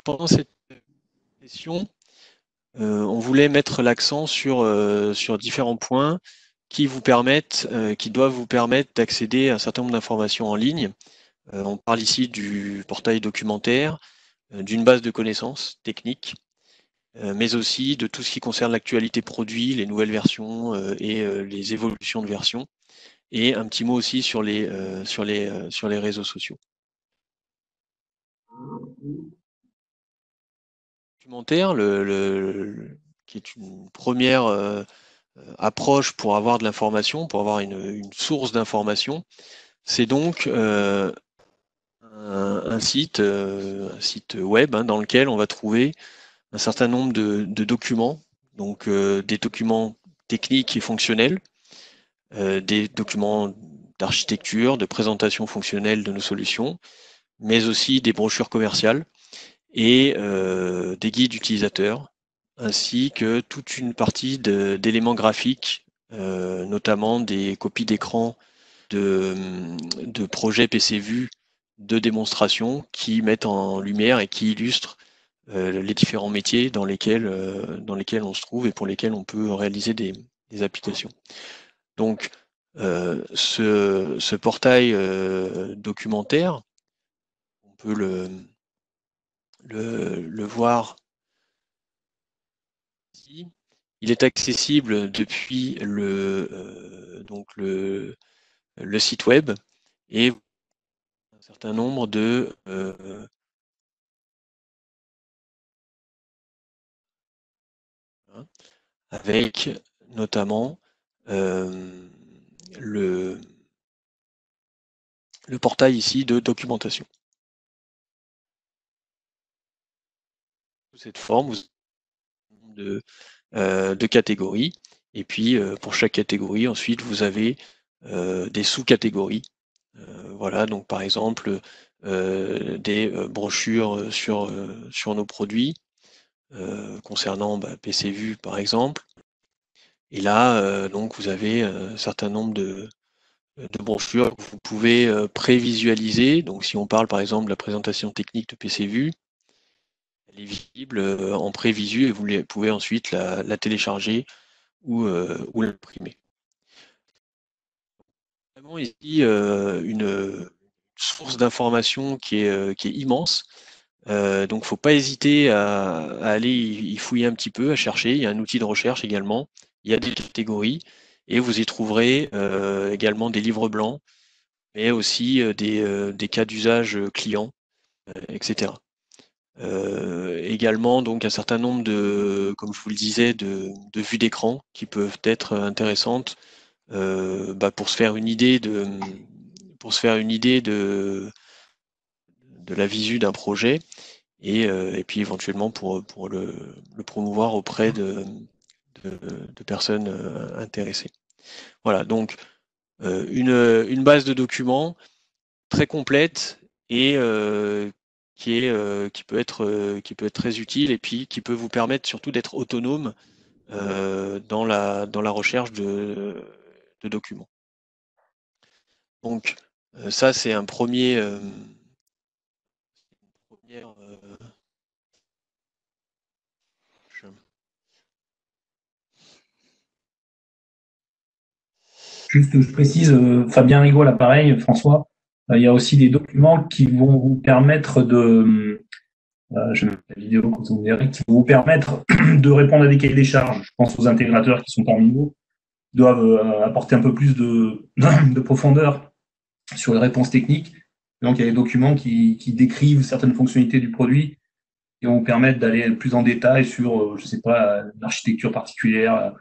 pendant cette session, on voulait mettre l'accent sur différents points qui doivent vous permettre d'accéder à un certain nombre d'informations en ligne. On parle ici du portail documentaire, d'une base de connaissances techniques, mais aussi de tout ce qui concerne l'actualité produit, les nouvelles versions et les évolutions de versions, et un petit mot aussi sur les réseaux sociaux. Documentaire, qui est une première approche pour avoir de l'information, pour avoir une source d'information, c'est donc un site web dans lequel on va trouver un certain nombre de documents, donc des documents techniques et fonctionnels, des documents d'architecture, de présentation fonctionnelle de nos solutions, mais aussi des brochures commerciales et des guides utilisateurs, ainsi que toute une partie d'éléments graphiques, notamment des copies d'écran de projets PCVue de démonstration qui mettent en lumière et qui illustrent les différents métiers dans lesquels on se trouve et pour lesquels on peut réaliser des applications. Donc, ce portail documentaire, on peut le voir ici. Il est accessible depuis le site web et un certain nombre de avec notamment le portail ici de documentation. Sous cette forme, vous avez de catégories, et puis pour chaque catégorie, ensuite, vous avez des sous-catégories. Voilà, donc par exemple, des brochures sur nos produits, concernant PCVue par exemple. Et là, donc vous avez un certain nombre de brochures que vous pouvez prévisualiser. Donc si on parle par exemple de la présentation technique de PCVue, elle est visible en prévisu et vous pouvez ensuite la télécharger ou l'imprimer. Vraiment ici une source d'information qui est immense. Donc il ne faut pas hésiter à aller y fouiller un petit peu, à chercher. Il y a un outil de recherche également. Il y a des catégories et vous y trouverez également des livres blancs, mais aussi des cas d'usage clients, etc. Également donc un certain nombre comme je vous le disais, de vues d'écran qui peuvent être intéressantes pour se faire une idée de la visu d'un projet et puis éventuellement pour le promouvoir auprès de personnes intéressées. Voilà, donc une base de documents très complète et qui peut être très utile et puis qui peut vous permettre surtout d'être autonome dans la recherche de documents. Donc ça c'est un premier Juste, je précise, Fabien Rigaud, l'appareil, François, il y a aussi des documents qui vont vous permettre je mets la vidéo quand vous verrez, qui vont vous permettre de répondre à des cahiers des charges. Je pense aux intégrateurs qui sont parmi nous, doivent apporter un peu plus de profondeur sur les réponses techniques. Donc, il y a des documents qui décrivent certaines fonctionnalités du produit et vont vous permettre d'aller plus en détail sur, je sais pas, l'architecture particulière,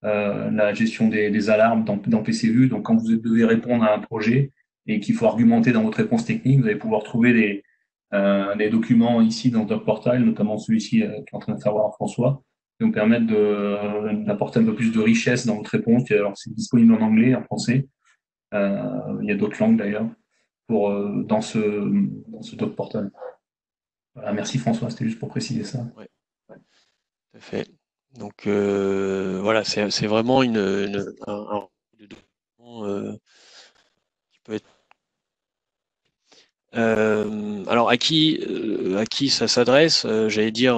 la gestion des alarmes dans PCVue. Donc, quand vous devez répondre à un projet et qu'il faut argumenter dans votre réponse technique, vous allez pouvoir trouver des documents ici dans DocPortal, notamment celui-ci qui est en train de faire voir François, qui vont permettre d'apporter un peu plus de richesse dans votre réponse. Alors, c'est disponible en anglais, en français. Il y a d'autres langues d'ailleurs dans ce DocPortal. Voilà, merci François, c'était juste pour préciser ça. Ouais, tout à fait. Donc voilà, c'est vraiment un document qui peut être Alors à qui ça s'adresse? J'allais dire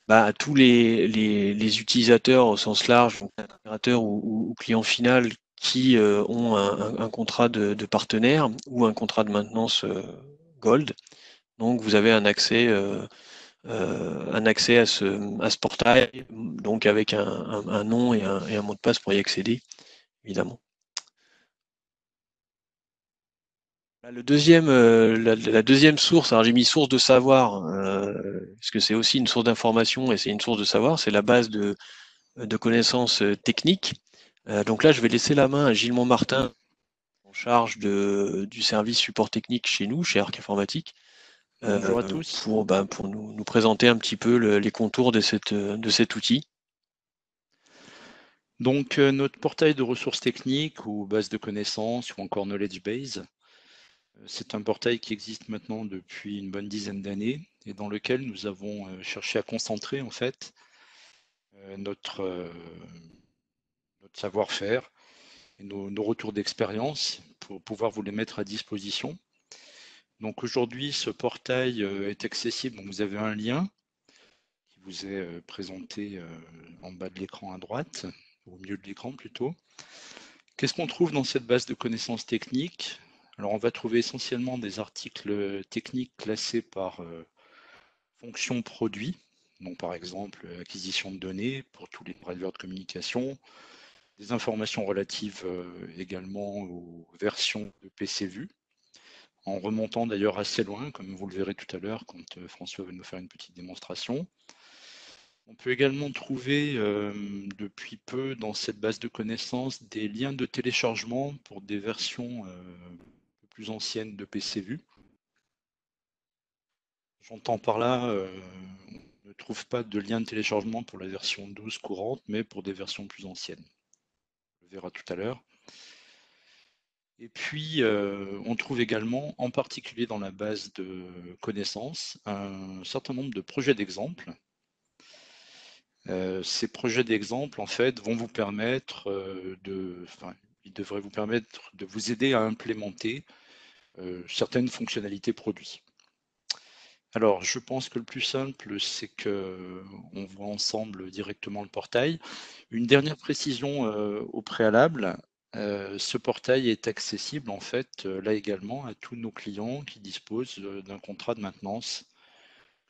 à tous les utilisateurs au sens large, donc intégrateur ou client final qui ont un contrat de partenaire ou un contrat de maintenance Gold. Donc vous avez un accès à ce portail, donc avec un nom et un mot de passe pour y accéder, évidemment. La deuxième source, alors j'ai mis source de savoir, parce que c'est aussi une source d'information et c'est une source de savoir, c'est la base de connaissances techniques. Donc là, je vais laisser la main à Gilles Montmartin, en charge du service support technique chez nous, chez Arc Informatique, Bonjour à tous. pour nous présenter un petit peu les contours de cet outil. Donc, notre portail de ressources techniques ou base de connaissances ou encore knowledge base, c'est un portail qui existe maintenant depuis une bonne dizaine d'années et dans lequel nous avons cherché à concentrer en fait notre savoir-faire et nos retours d'expérience pour pouvoir vous les mettre à disposition. Donc aujourd'hui, ce portail est accessible. Donc vous avez un lien qui vous est présenté en bas de l'écran à droite, au milieu de l'écran plutôt. Qu'est-ce qu'on trouve dans cette base de connaissances techniques? Alors on va trouver essentiellement des articles techniques classés par fonction produit, donc par exemple acquisition de données pour tous les drivers de communication, des informations relatives également aux versions de PC Vue, en remontant d'ailleurs assez loin, comme vous le verrez tout à l'heure quand François va nous faire une petite démonstration. On peut également trouver depuis peu dans cette base de connaissances des liens de téléchargement pour des versions plus anciennes de PC Vue. J'entends par là, on ne trouve pas de lien de téléchargement pour la version 12 courante, mais pour des versions plus anciennes. On le verra tout à l'heure. Et puis, on trouve également, en particulier dans la base de connaissances, un certain nombre de projets d'exemple. Ces projets d'exemple, en fait, vont vous permettre ils devraient vous permettre de vous aider à implémenter certaines fonctionnalités produits. Alors, je pense que le plus simple, c'est que on voit ensemble directement le portail. Une dernière précision au préalable, ce portail est accessible en fait là également à tous nos clients qui disposent d'un contrat de maintenance,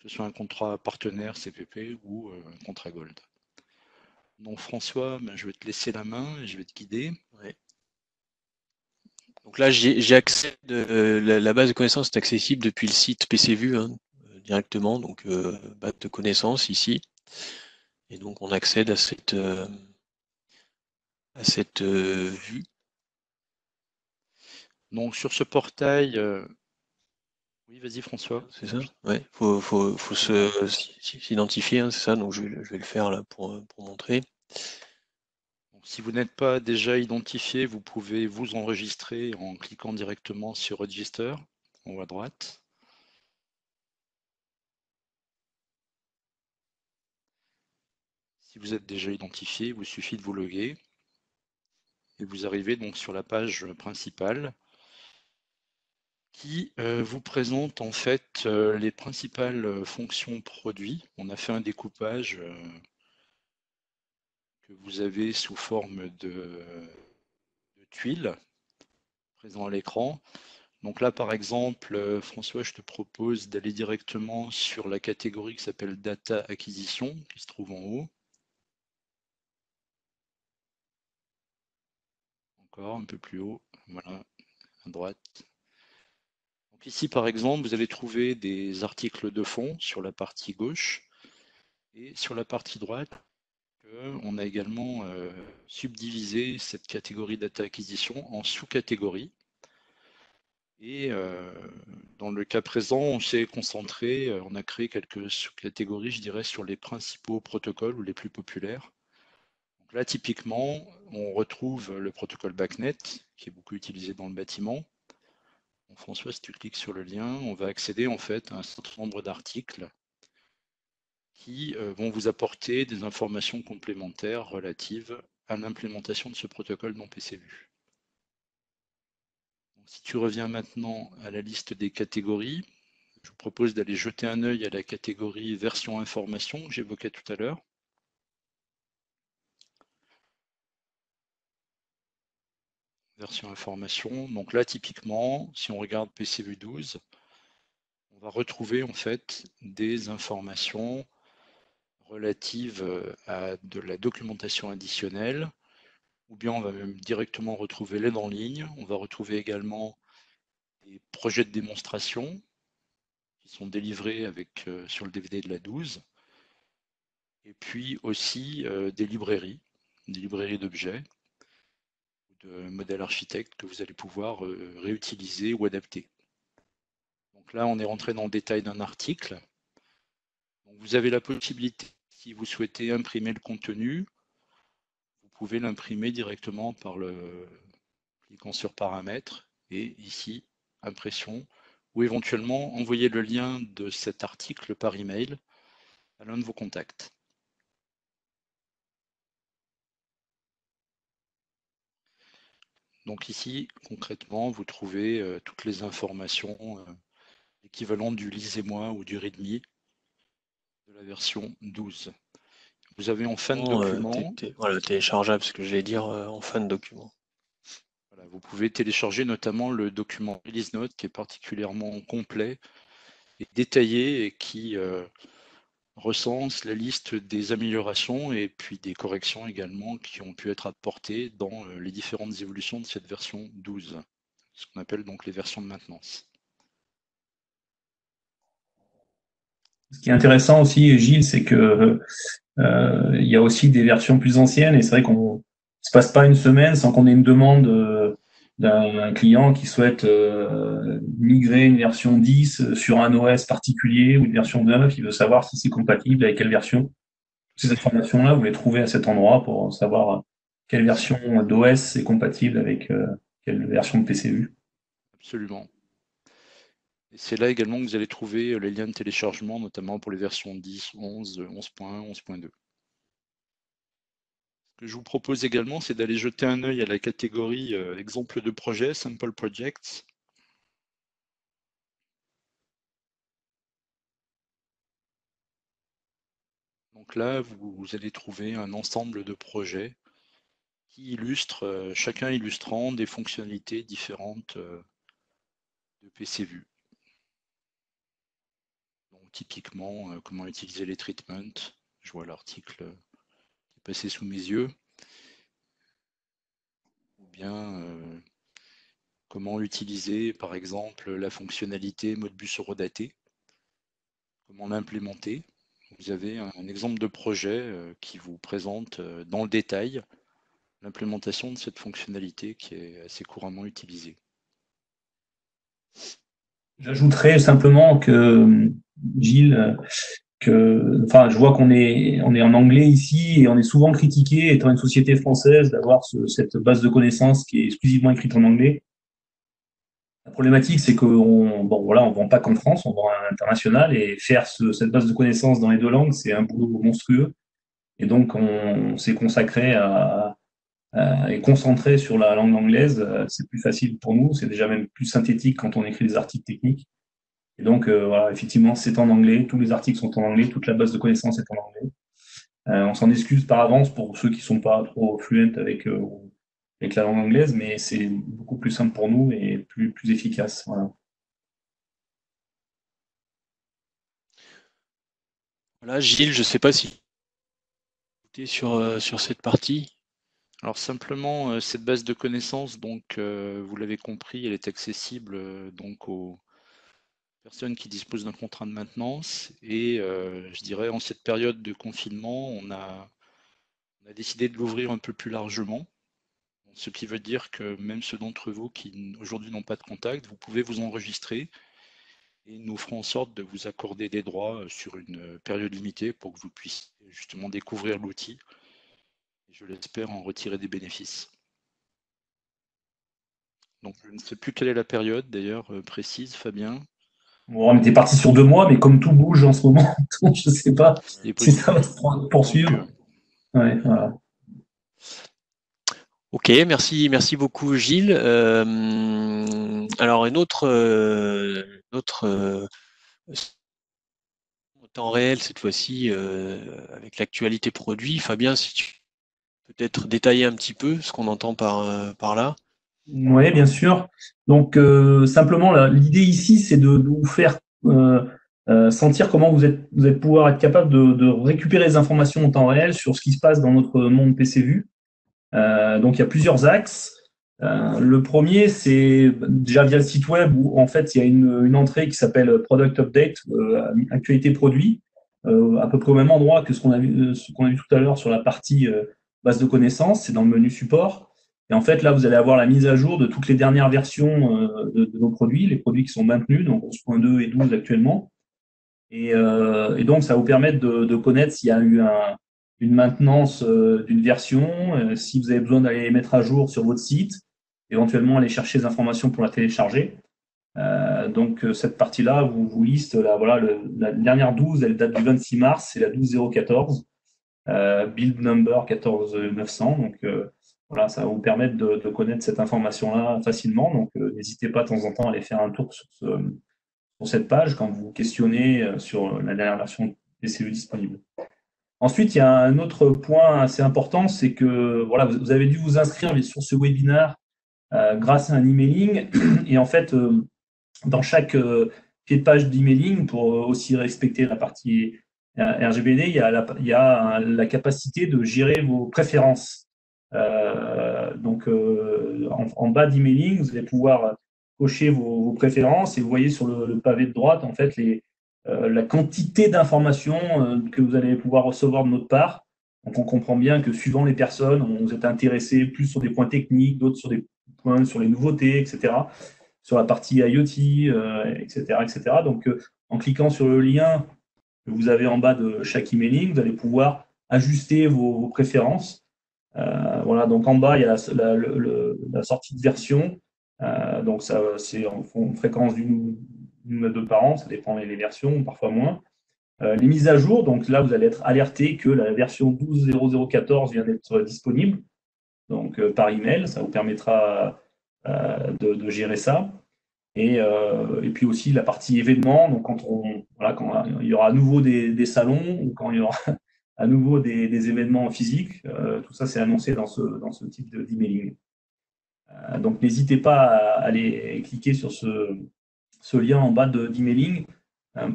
que ce soit un contrat partenaire CPP ou un contrat Gold. Donc François, je vais te laisser la main et je vais te guider. Ouais. Donc là, j'ai accès la base de connaissances est accessible depuis le site PCVue directement, donc base de connaissances ici. Et donc on accède à cette vue. Donc sur ce portail, oui, vas-y François. C'est ça? Ouais, faut s'identifier, hein, c'est ça, donc je vais le faire là pour montrer. Si vous n'êtes pas déjà identifié, vous pouvez vous enregistrer en cliquant directement sur Register en haut à droite. Si vous êtes déjà identifié, il vous suffit de vous loguer et vous arrivez donc sur la page principale qui vous présente en fait les principales fonctions produits. On a fait un découpage que vous avez sous forme de tuiles présent à l'écran. Donc là, par exemple, François, je te propose d'aller directement sur la catégorie qui s'appelle Data Acquisition, qui se trouve en haut. Encore un peu plus haut, voilà, à droite. Donc ici, par exemple, vous allez trouver des articles de fond sur la partie gauche et sur la partie droite. On a également subdivisé cette catégorie Data Acquisition en sous-catégories. Et dans le cas présent, on s'est concentré, on a créé quelques sous-catégories, je dirais, sur les principaux protocoles ou les plus populaires. Donc là, typiquement, on retrouve le protocole BACnet, qui est beaucoup utilisé dans le bâtiment. Donc, François, si tu cliques sur le lien, on va accéder en fait à un certain nombre d'articles qui vont vous apporter des informations complémentaires relatives à l'implémentation de ce protocole dans PCVue. Si tu reviens maintenant à la liste des catégories, je vous propose d'aller jeter un œil à la catégorie version information que j'évoquais tout à l'heure. Version information. Donc là, typiquement, si on regarde PCV 12, on va retrouver en fait des informations relatives à de la documentation additionnelle, ou bien on va même directement retrouver l'aide en ligne. On va retrouver également des projets de démonstration qui sont délivrés sur le DVD de la 12, et puis aussi des librairies d'objets, de modèles architectes que vous allez pouvoir réutiliser ou adapter. Donc là, on est rentré dans le détail d'un article. Donc vous avez la possibilité, si vous souhaitez imprimer le contenu, vous pouvez l'imprimer directement cliquant sur paramètres et ici, impression, ou éventuellement envoyer le lien de cet article par email à l'un de vos contacts. Donc ici, concrètement, vous trouvez toutes les informations équivalentes du lisez-moi ou du readme de la version 12. Vous avez en fin de document... Voilà, téléchargeable, ce que je vais dire en fin de document. Voilà, vous pouvez télécharger notamment le document Release Note qui est particulièrement complet et détaillé et qui recense la liste des améliorations et puis des corrections également qui ont pu être apportées dans les différentes évolutions de cette version 12, ce qu'on appelle donc les versions de maintenance. Ce qui est intéressant aussi, Gilles, c'est que il y a aussi des versions plus anciennes et c'est vrai qu'on ne se passe pas une semaine sans qu'on ait une demande d'un client qui souhaite migrer une version 10 sur un OS particulier ou une version 9, il veut savoir si c'est compatible avec quelle version. Ces informations-là, vous les trouvez à cet endroit pour savoir quelle version d'OS est compatible avec quelle version de PCU. Absolument. Et c'est là également que vous allez trouver les liens de téléchargement, notamment pour les versions 10, 11, 11.1, 11.2. Ce que je vous propose également, c'est d'aller jeter un œil à la catégorie exemple de projet, Sample Projects. Donc là, vous allez trouver un ensemble de projets qui illustrent, chacun illustrant des fonctionnalités différentes de PCView. Donc typiquement, comment utiliser les treatments. Je vois l'article qui est passé sous mes yeux. Ou bien comment utiliser par exemple la fonctionnalité Modbus horodaté, comment l'implémenter. Vous avez un exemple de projet qui vous présente dans le détail l'implémentation de cette fonctionnalité qui est assez couramment utilisée. J'ajouterais simplement que, Gilles, je vois qu'on est en anglais ici et on est souvent critiqué, étant une société française, d'avoir cette base de connaissances qui est exclusivement écrite en anglais. La problématique, c'est qu'on on vend pas qu'en France, on vend à l'international et faire cette base de connaissances dans les deux langues, c'est un boulot monstrueux. Et donc, on s'est consacré et concentré sur la langue anglaise. C'est plus facile pour nous, c'est déjà même plus synthétique quand on écrit des articles techniques. Et donc, effectivement, c'est en anglais, tous les articles sont en anglais, toute la base de connaissances est en anglais. On s'en excuse par avance pour ceux qui sont pas trop fluents avec la langue anglaise, mais c'est beaucoup plus simple pour nous et plus efficace. Voilà. Voilà, Gilles, je ne sais pas si tu es sur cette partie. Alors simplement, cette base de connaissances, donc vous l'avez compris, elle est accessible donc aux personnes qui disposent d'un contrat de maintenance. Et je dirais en cette période de confinement, on a décidé de l'ouvrir un peu plus largement. Ce qui veut dire que même ceux d'entre vous qui aujourd'hui n'ont pas de contact, vous pouvez vous enregistrer et nous ferons en sorte de vous accorder des droits sur une période limitée pour que vous puissiez justement découvrir l'outil et je l'espère en retirer des bénéfices. Donc je ne sais plus quelle est la période d'ailleurs précise, Fabien. On était parti sur 2 mois, mais comme tout bouge en ce moment, donc je ne sais pas si ça va se poursuivre. Donc, ouais, voilà. Ok, merci beaucoup Gilles. Alors une autre en temps réel cette fois-ci avec l'actualité produit. Fabien, si tu peux peut-être détailler un petit peu ce qu'on entend par là. Oui, bien sûr. Donc, simplement, l'idée ici, c'est de vous faire sentir comment vous êtes pouvoir être capable de récupérer les informations en temps réel sur ce qui se passe dans notre monde PCVU. Donc, il y a plusieurs axes. Le premier, c'est déjà via le site web où en fait il y a une entrée qui s'appelle Product Update, actualité produit, à peu près au même endroit que ce qu'on a vu tout à l'heure sur la partie base de connaissances, c'est dans le menu support. Et en fait, là, vous allez avoir la mise à jour de toutes les dernières versions de nos produits, les produits qui sont maintenus, donc 11.2 et 12 actuellement. Et donc, ça va vous permettre de connaître s'il y a eu une maintenance d'une version, si vous avez besoin d'aller les mettre à jour sur votre site, éventuellement aller chercher des informations pour la télécharger. Donc, cette partie-là vous liste voilà, la dernière 12, elle date du 26 mars, c'est la 12014, build number 14900. Donc, voilà, ça va vous permettre de connaître cette information-là facilement. Donc, n'hésitez pas de temps en temps à aller faire un tour sur cette page quand vous questionnez sur la dernière version PCE disponible. Ensuite, il y a un autre point assez important, c'est que voilà, vous avez dû vous inscrire sur ce webinaire grâce à un emailing. Et en fait, dans chaque pied de page d'emailing, pour aussi respecter la partie RGPD, il y a la capacité de gérer vos préférences. Donc, en bas d'emailing, vous allez pouvoir cocher vos préférences et vous voyez sur le pavé de droite, en fait, la quantité d'informations que vous allez pouvoir recevoir de notre part. Donc, on comprend bien que suivant les personnes, vous êtes intéressé plus sur des points techniques, d'autres sur des points sur les nouveautés, etc. Sur la partie IoT, etc., etc. Donc, en cliquant sur le lien que vous avez en bas de chaque emailing, vous allez pouvoir ajuster vos préférences. Voilà, donc en bas, il y a la sortie de version. Donc, ça, c'est en fréquence d'une à deux par an, ça dépend les versions, parfois moins. Les mises à jour, donc là, vous allez être alerté que la version 12.0014 vient d'être disponible, donc par email, ça vous permettra de gérer ça. Et puis aussi la partie événements, donc quand il y aura à nouveau des salons ou quand il y aura à nouveau des événements physiques, tout ça c'est annoncé dans ce type d'emailing. Donc n'hésitez pas à aller cliquer sur ce lien en bas d'emailing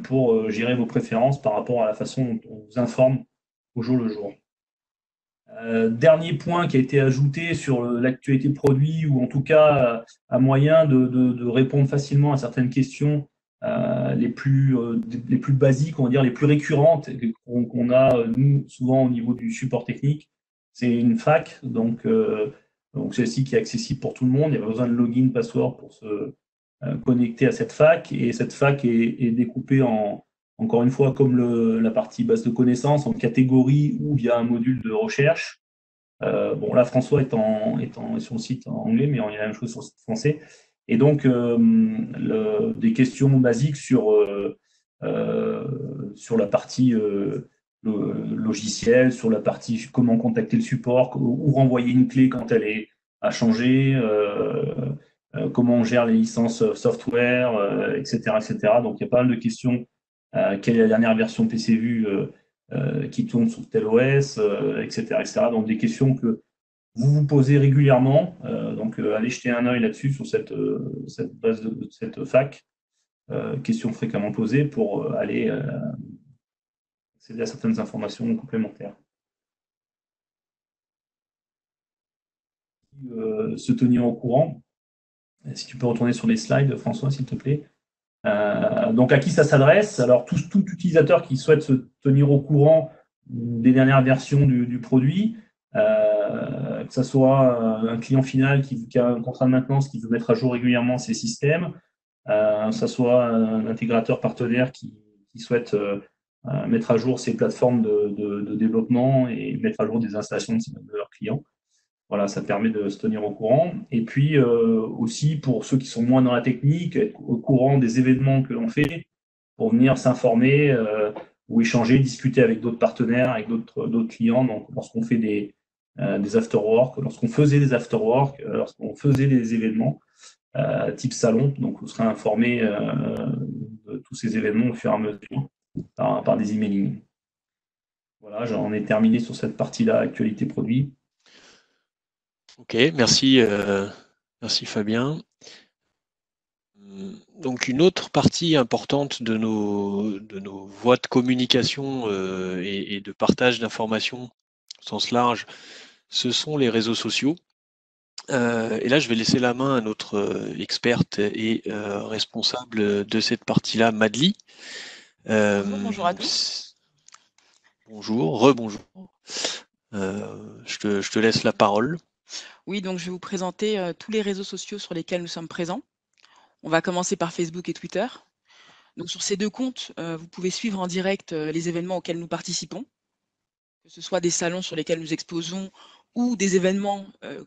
pour gérer vos préférences par rapport à la façon dont on vous informe au jour le jour. Dernier point qui a été ajouté sur l'actualité produit, ou en tout cas à moyen de répondre facilement à certaines questions les plus basiques, on va dire les plus récurrentes qu'on a nous souvent au niveau du support technique. C'est une FAQ, donc celle-ci qui est accessible pour tout le monde. Il n'y a pas besoin de login, password pour se connecter à cette FAQ, et cette FAQ est découpée encore une fois, comme la partie base de connaissances, en catégorie ou via un module de recherche. Bon, là, François est sur le site en anglais, mais il y a la même chose sur le site français. Et donc, des questions basiques sur la partie logiciel, sur la partie comment contacter le support, ou renvoyer une clé quand elle est à changer, comment on gère les licences software, etc., etc. Donc, il y a pas mal de questions. Quelle est la dernière version PCVU qui tourne sur tel OS, etc., etc. Donc, des questions que vous vous posez régulièrement. Donc, allez jeter un œil là-dessus sur cette base de cette FAQ. Questions fréquemment posées pour aller accéder à certaines informations complémentaires. Se tenir au courant. Si tu peux retourner sur les slides, François, s'il te plaît. Donc, à qui ça s'adresse? Alors, tout utilisateur qui souhaite se tenir au courant des dernières versions du produit, que ce soit un client final qui a un contrat de maintenance qui veut mettre à jour régulièrement ses systèmes, que ce soit un intégrateur partenaire qui souhaite mettre à jour ses plateformes de développement et mettre à jour des installations de leurs clients. Voilà, ça permet de se tenir au courant. Et puis aussi, pour ceux qui sont moins dans la technique, être au courant des événements que l'on fait pour venir s'informer ou échanger, discuter avec d'autres partenaires, avec d'autres clients. Donc, lorsqu'on fait des des after-work, lorsqu'on faisait des after-work, lorsqu'on faisait des événements type salon. Donc, vous serez informé de tous ces événements au fur et à mesure par des emailing. Voilà, j'en ai terminé sur cette partie-là, actualité produit. Ok, merci, merci Fabien. Donc une autre partie importante de nos voies de communication et de partage d'informations au sens large, ce sont les réseaux sociaux. Et là, je vais laisser la main à notre experte et responsable de cette partie-là, Madly. Bonjour à tous. Bonjour, rebonjour. Je te laisse la parole. Oui, donc je vais vous présenter tous les réseaux sociaux sur lesquels nous sommes présents. On va commencer par Facebook et Twitter. Donc sur ces deux comptes, vous pouvez suivre en direct les événements auxquels nous participons, que ce soit des salons sur lesquels nous exposons ou des événements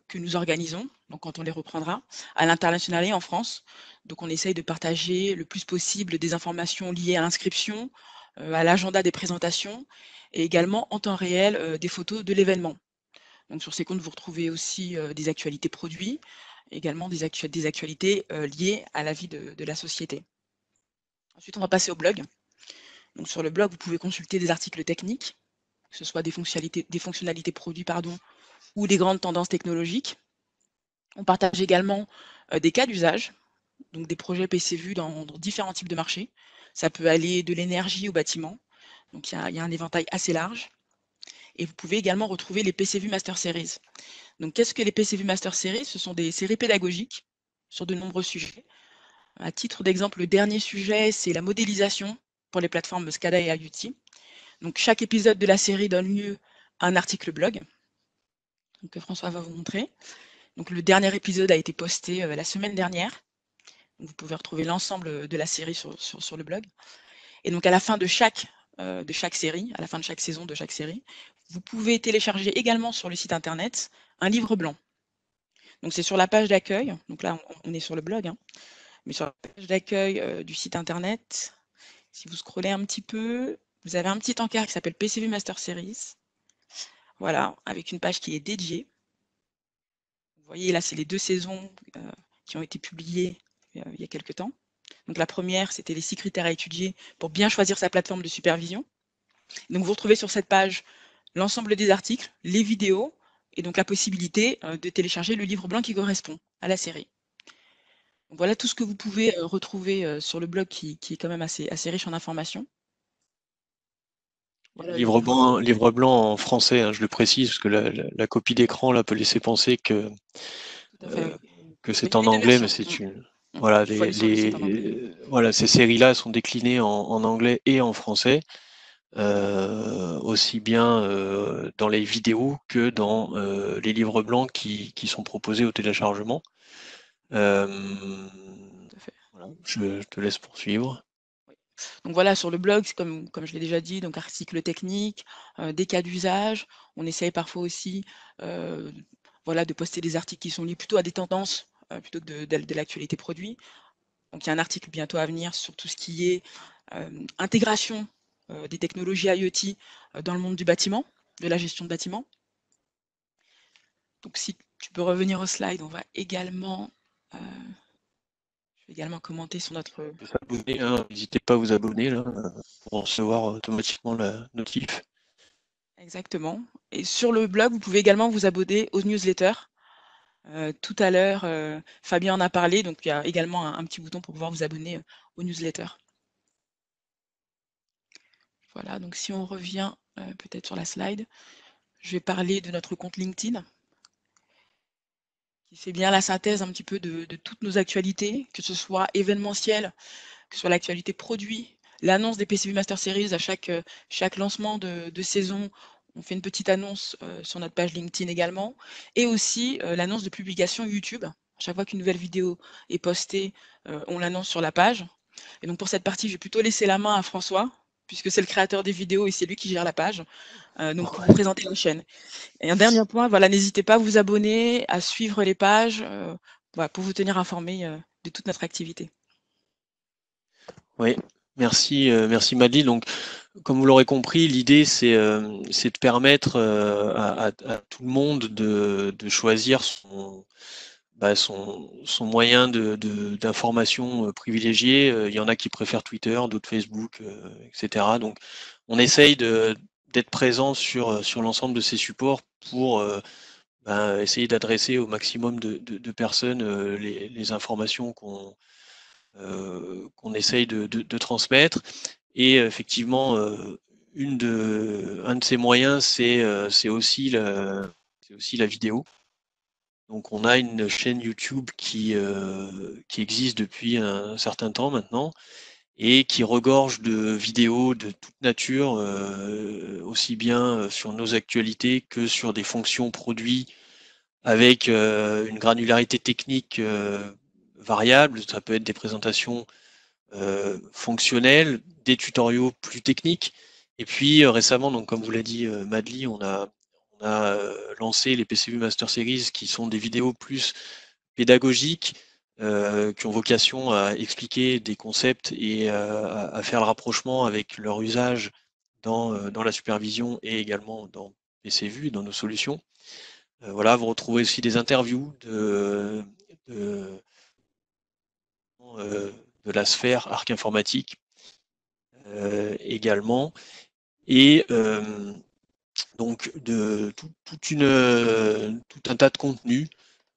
que nous organisons, donc quand on les reprendra, à l'international et en France. Donc on essaye de partager le plus possible des informations liées à l'inscription, à l'agenda des présentations et également en temps réel des photos de l'événement. Donc sur ces comptes, vous retrouvez aussi des actualités produits, également des actualités liées à la vie de la société. Ensuite, on va passer au blog. Donc sur le blog, vous pouvez consulter des articles techniques, que ce soit des fonctionnalités produits ou des grandes tendances technologiques. On partage également des cas d'usage, donc des projets PCVU dans différents types de marchés. Ça peut aller de l'énergie au bâtiment. Donc il y a un éventail assez large. Et vous pouvez également retrouver les PCVU Master Series. Donc qu'est-ce que les PCVU Master Series? Ce sont des séries pédagogiques sur de nombreux sujets. À titre d'exemple, le dernier sujet, c'est la modélisation pour les plateformes SCADA et IoT. Donc chaque épisode de la série donne lieu à un article blog, donc, que François va vous montrer. Donc le dernier épisode a été posté la semaine dernière. Donc, vous pouvez retrouver l'ensemble de la série sur le blog. Et donc à la fin de chaque série, à la fin de chaque saison de chaque série, vous pouvez télécharger également sur le site internet un livre blanc. Donc c'est sur la page d'accueil, donc là on est sur le blog, hein, mais sur la page d'accueil du site internet, si vous scrollez un petit peu, vous avez un petit encart qui s'appelle PCVU Master Series. Voilà, avec une page qui est dédiée. Vous voyez là, c'est les 2 saisons qui ont été publiées il y a quelques temps. Donc la première, c'était les 6 critères à étudier pour bien choisir sa plateforme de supervision. Donc vous retrouvez sur cette page l'ensemble des articles, les vidéos, et donc la possibilité de télécharger le livre blanc qui correspond à la série. Donc voilà tout ce que vous pouvez retrouver sur le blog qui est quand même assez riche en informations. Voilà, Livre blanc en français, hein, je le précise, parce que la copie d'écran là peut laisser penser que c'est en anglais, mais c'est une. Voilà, voilà, ces séries-là sont déclinées en anglais et en français, aussi bien dans les vidéos que dans les livres blancs qui sont proposés au téléchargement. Voilà, je te laisse poursuivre. Donc voilà, sur le blog, comme je l'ai déjà dit, donc articles techniques, des cas d'usage. On essaye parfois aussi de poster des articles qui sont liés plutôt à des tendances plutôt que de l'actualité produit. Donc il y a un article bientôt à venir sur tout ce qui est intégration des technologies IoT dans le monde du bâtiment, de la gestion de bâtiment. Donc si tu peux revenir au slide, on va également... je vais également commenter sur notre... N'hésitez pas à vous abonner là, pour recevoir automatiquement la notif. Exactement. Et sur le blog, vous pouvez également vous abonner aux newsletters. Tout à l'heure, Fabien en a parlé, donc il y a également un petit bouton pour pouvoir vous abonner aux newsletters. Voilà, donc si on revient peut-être sur la slide, je vais parler de notre compte LinkedIn, qui fait bien la synthèse un petit peu de toutes nos actualités, que ce soit événementiel, que ce soit l'actualité produit, l'annonce des PCVU Master Series à chaque lancement de saison. On fait une petite annonce sur notre page LinkedIn également, et aussi l'annonce de publication YouTube. À chaque fois qu'une nouvelle vidéo est postée, on l'annonce sur la page. Et donc pour cette partie, je vais plutôt laisser la main à François, puisque c'est le créateur des vidéos et c'est lui qui gère la page, donc pour vous présenter la chaîne. Et un dernier point, voilà, n'hésitez pas à vous abonner, à suivre les pages, pour vous tenir informé de toute notre activité. Oui, merci Madly. Donc comme vous l'aurez compris, l'idée c'est de permettre à tout le monde de choisir son moyen d'information privilégié. Il y en a qui préfèrent Twitter, d'autres Facebook, etc. Donc on essaye d'être présent sur l'ensemble de ces supports pour essayer d'adresser au maximum de personnes les informations qu'on essaye de transmettre. Et effectivement, un de ces moyens, c'est aussi la vidéo. Donc on a une chaîne YouTube qui existe depuis un certain temps maintenant et qui regorge de vidéos de toute nature, aussi bien sur nos actualités que sur des fonctions produits avec une granularité technique variable. Ça peut être des présentations fonctionnelles, des tutoriaux plus techniques. Et puis récemment, donc comme vous l'a dit Madly, on a lancé les PCU Master Series qui sont des vidéos plus pédagogiques qui ont vocation à expliquer des concepts et à faire le rapprochement avec leur usage dans la supervision et également dans PCVu, dans nos solutions. Voilà, vous retrouvez aussi des interviews de la sphère arc informatique également, et donc tout un tas de contenus.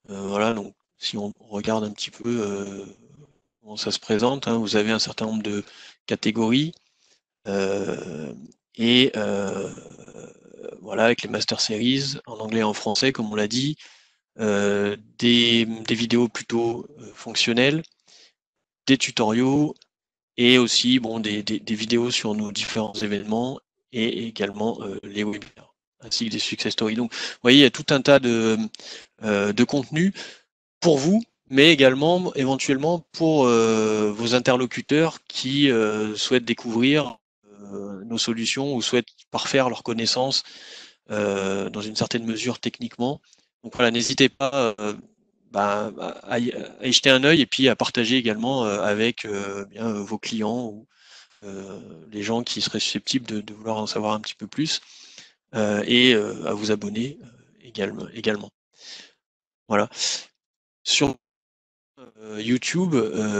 Voilà, donc si on regarde un petit peu comment ça se présente, hein, vous avez un certain nombre de catégories et voilà, avec les Master Series en anglais et en français, comme on l'a dit, des vidéos plutôt fonctionnelles, des tutoriaux et aussi bon, des vidéos sur nos différents événements et également les webinaires, ainsi que des success stories. Donc, vous voyez, il y a tout un tas de contenus pour vous, mais également éventuellement pour vos interlocuteurs qui souhaitent découvrir nos solutions ou souhaitent parfaire leurs connaissances dans une certaine mesure techniquement. Donc voilà, n'hésitez pas à y jeter un œil et puis à partager également avec vos clients ou les gens qui seraient susceptibles de vouloir en savoir un petit peu plus et à vous abonner également. Voilà. Sur YouTube,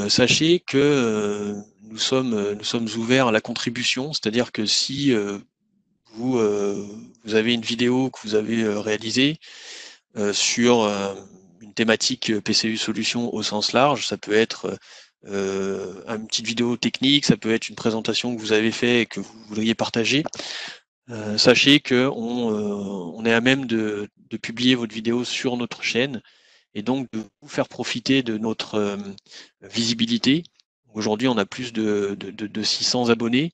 sachez que nous sommes ouverts à la contribution, c'est-à-dire que si vous avez une vidéo que vous avez réalisée sur une thématique PCU solution au sens large, ça peut être une petite vidéo technique, ça peut être une présentation que vous avez fait et que vous voudriez partager. Sachez que on est à même de publier votre vidéo sur notre chaîne et donc de vous faire profiter de notre visibilité. Aujourd'hui, on a plus de 600 abonnés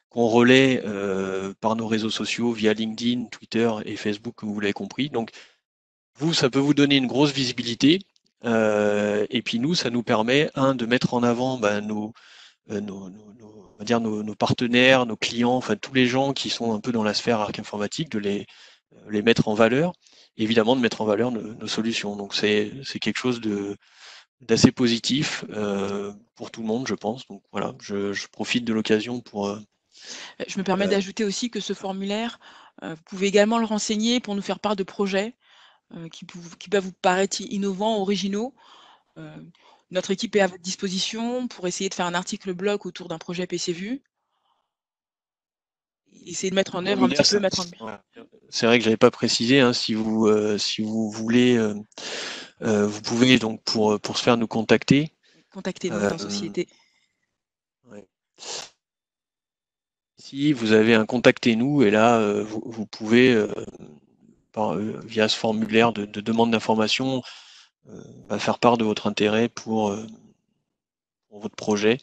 qu'on relaie par nos réseaux sociaux via LinkedIn, Twitter et Facebook, comme vous l'avez compris. Donc, vous, ça peut vous donner une grosse visibilité. Et puis nous, ça nous permet, de mettre en avant nos partenaires, nos clients, enfin tous les gens qui sont un peu dans la sphère arc informatique, de les mettre en valeur, et évidemment de mettre en valeur nos solutions. Donc c'est quelque chose d'assez positif pour tout le monde, je pense. Donc voilà, je profite de l'occasion pour... Je me permets d'ajouter aussi que ce formulaire, vous pouvez également le renseigner pour nous faire part de projets qui peuvent vous paraître innovants, originaux. Notre équipe est à votre disposition pour essayer de faire un article blog autour d'un projet PCVu. Essayer de mettre en œuvre un petit peu, C'est vrai que j'avais pas précisé, hein, si vous voulez, vous pouvez donc pour se faire nous contacter. Contactez-nous en société. Ouais. Si vous avez un contactez-nous et là vous pouvez via ce formulaire de demande d'information faire part de votre intérêt pour votre projet.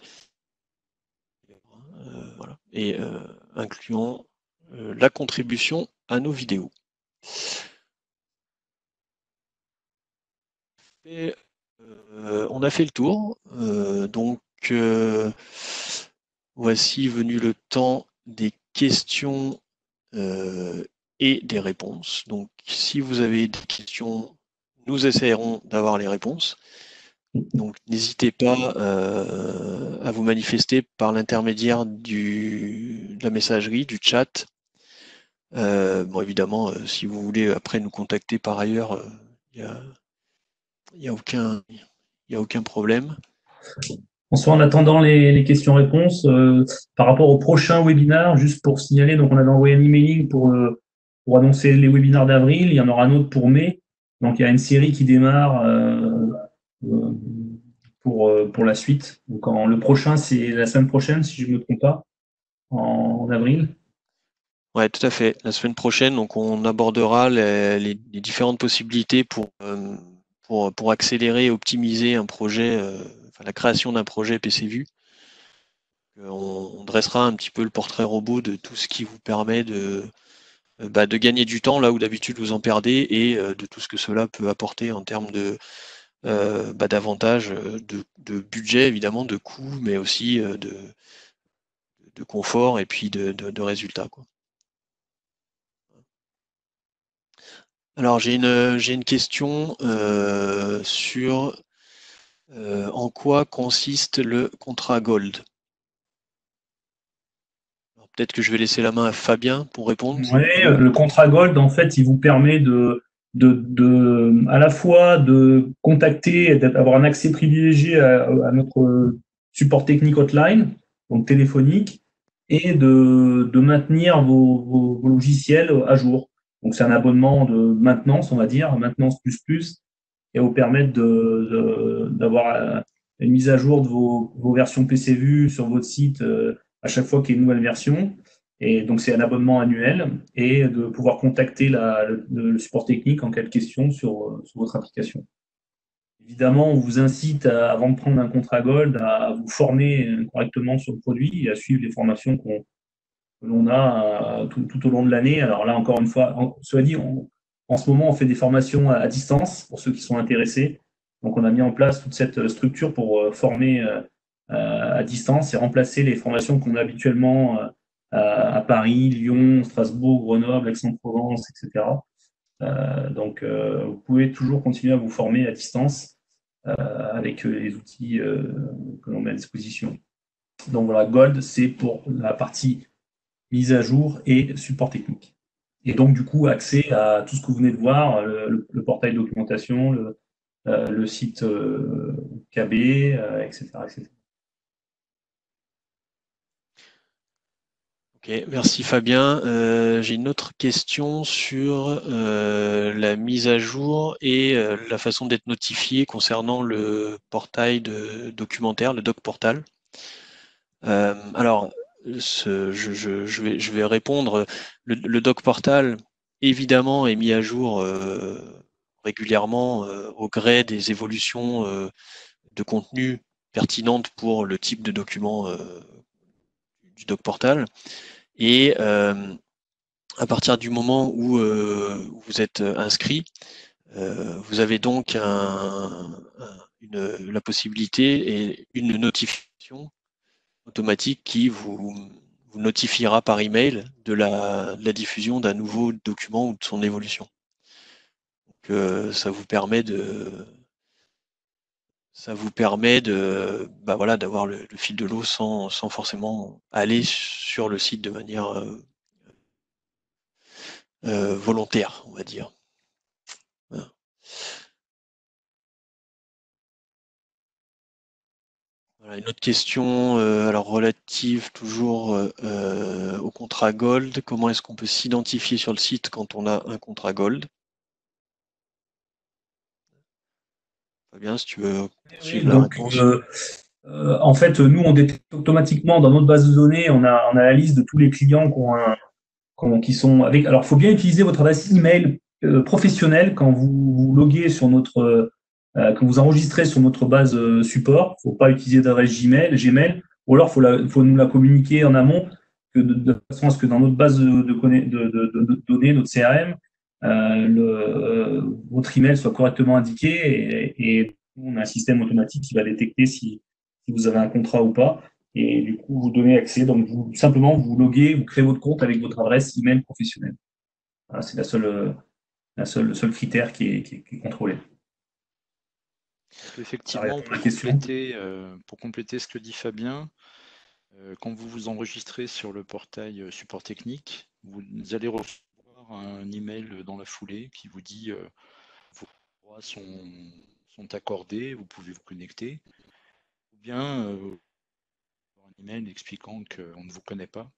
Voilà. Et incluant la contribution à nos vidéos. Et, on a fait le tour, donc voici venu le temps des questions et des réponses. Donc si vous avez des questions, nous essayerons d'avoir les réponses. Donc, n'hésitez pas à vous manifester par l'intermédiaire de la messagerie, du chat. Bon, évidemment, si vous voulez après nous contacter par ailleurs, il n'y a aucun problème. François, en attendant les questions-réponses, par rapport au prochain webinaire, juste pour signaler, donc on avait envoyé un emailing pour annoncer les webinaires d'avril, il y en aura un autre pour mai. Donc il y a une série qui démarre pour la suite. Donc le prochain, c'est la semaine prochaine, si je ne me trompe pas, en avril. Ouais, tout à fait. La semaine prochaine, donc on abordera les différentes possibilités pour accélérer et optimiser un projet, la création d'un projet PCVU. On dressera un petit peu le portrait robot de tout ce qui vous permet de gagner du temps là où d'habitude vous en perdez et de tout ce que cela peut apporter en termes d'avantages, de budget évidemment, de coûts, mais aussi de confort et puis de résultats, quoi. Alors j'ai une question sur en quoi consiste le contrat Gold. Peut-être que je vais laisser la main à Fabien pour répondre. Oui, le contrat Gold, en fait, il vous permet à la fois de contacter, d'avoir un accès privilégié à notre support technique hotline, donc téléphonique, et de maintenir vos logiciels à jour. Donc, c'est un abonnement de maintenance, on va dire, maintenance plus, et vous permettre d'avoir une mise à jour de vos versions PCVU sur votre site à chaque fois qu'il y a une nouvelle version. Et donc, c'est un abonnement annuel et de pouvoir contacter le support technique en cas de question sur votre application. Évidemment, on vous incite, avant de prendre un contrat Gold, à vous former correctement sur le produit et à suivre les formations que l'on a tout au long de l'année. Alors là, encore une fois, cela dit, en ce moment, on fait des formations à distance pour ceux qui sont intéressés. Donc, on a mis en place toute cette structure pour former à distance et remplacer les formations qu'on a habituellement à Paris, Lyon, Strasbourg, Grenoble, Aix-en-Provence, etc. Donc, vous pouvez toujours continuer à vous former à distance avec les outils que l'on met à disposition. Donc voilà, Gold, c'est pour la partie mise à jour et support technique. Et donc, du coup, accès à tout ce que vous venez de voir, le portail documentation, le site KB, etc., etc. Ok, merci Fabien. J'ai une autre question sur la mise à jour et la façon d'être notifié concernant le portail de documentaire, le doc portal. Alors, je vais répondre. Le doc portal, évidemment, est mis à jour régulièrement au gré des évolutions de contenu pertinentes pour le type de document du doc portal. Et à partir du moment où vous êtes inscrit, vous avez donc la possibilité et une notification automatique qui vous notifiera par email de la diffusion d'un nouveau document ou de son évolution. Donc, ça vous permet d'avoir le fil de l'eau sans forcément aller sur le site de manière volontaire, on va dire. Voilà. Voilà, une autre question, alors relative toujours au contrat Gold. Comment est-ce qu'on peut s'identifier sur le site quand on a un contrat Gold? Fabien, si tu veux suivre la réponse. En fait, nous, on détecte automatiquement dans notre base de données, on a la liste de tous les clients qui sont avec. Alors, il faut bien utiliser votre adresse email professionnelle quand vous loguez sur quand vous enregistrez sur notre base support. Il ne faut pas utiliser d'adresse Gmail, ou alors il faut nous la communiquer en amont, de façon à ce que dans notre base de données, notre CRM, votre email soit correctement indiqué et on a un système automatique qui va détecter si vous avez un contrat ou pas. Et du coup, vous donnez accès. Donc, simplement, vous loguez, vous créez votre compte avec votre adresse email professionnelle. Voilà, c'est le seul critère qui est contrôlé. Effectivement, répond à la question. pour compléter ce que dit Fabien, quand vous vous enregistrez sur le portail support technique, vous allez recevoir un email dans la foulée qui vous dit vos droits sont accordés, vous pouvez vous connecter, ou bien un email expliquant qu'on ne vous connaît pas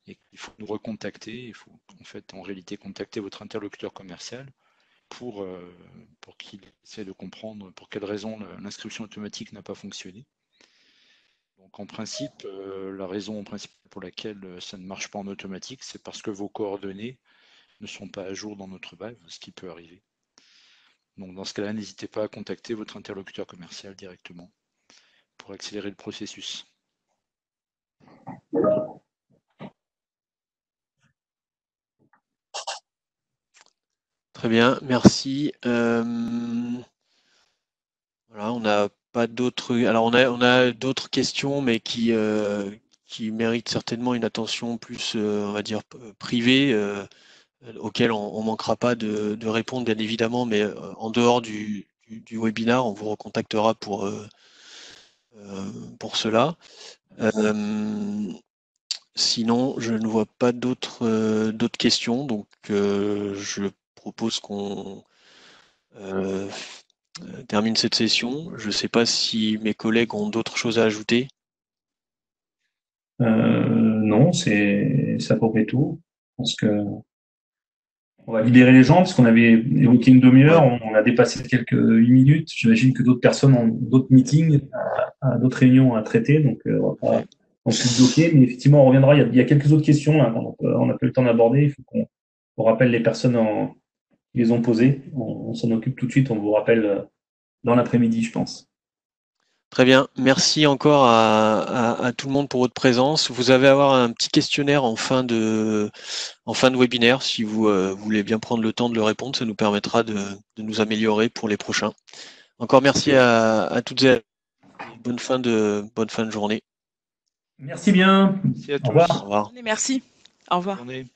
et qu'il faut nous recontacter. Il faut en fait en réalité contacter votre interlocuteur commercial pour qu'il essaie de comprendre pour quelle raison l'inscription automatique n'a pas fonctionné. Donc en principe, la raison principale pour laquelle ça ne marche pas en automatique, c'est parce que vos coordonnées ne sont pas à jour dans notre base, ce qui peut arriver. Donc dans ce cas-là, n'hésitez pas à contacter votre interlocuteur commercial directement pour accélérer le processus. Très bien, merci. Voilà, on n'a pas d'autres. Alors on a d'autres questions, mais qui méritent certainement une attention plus, on va dire, privée, auxquelles on ne manquera pas de répondre, bien évidemment, mais en dehors du webinaire, on vous recontactera pour cela. Sinon, je ne vois pas d'autres questions, donc je propose qu'on termine cette session. Je ne sais pas si mes collègues ont d'autres choses à ajouter. Non, c'est ça pour tout. Je pense que on va libérer les gens parce qu'on avait évoqué une demi-heure, on a dépassé quelques 8 minutes. J'imagine que d'autres personnes ont d'autres meetings, d'autres réunions à traiter, donc on va pas non plus bloquer. Mais effectivement, on reviendra. Il y a quelques autres questions là, on n'a pas eu le temps d'aborder. Il faut qu'on rappelle les personnes qui les ont posées. On s'en occupe tout de suite. On vous rappelle dans l'après-midi, je pense. Très bien, merci encore à tout le monde pour votre présence. Vous allez avoir un petit questionnaire en fin de webinaire. Si vous voulez bien prendre le temps de le répondre, ça nous permettra de nous améliorer pour les prochains. Encore merci à toutes et à tous. Bonne fin de journée. Merci bien. Merci à tous. Au revoir. Merci. Au revoir. Bonne journée.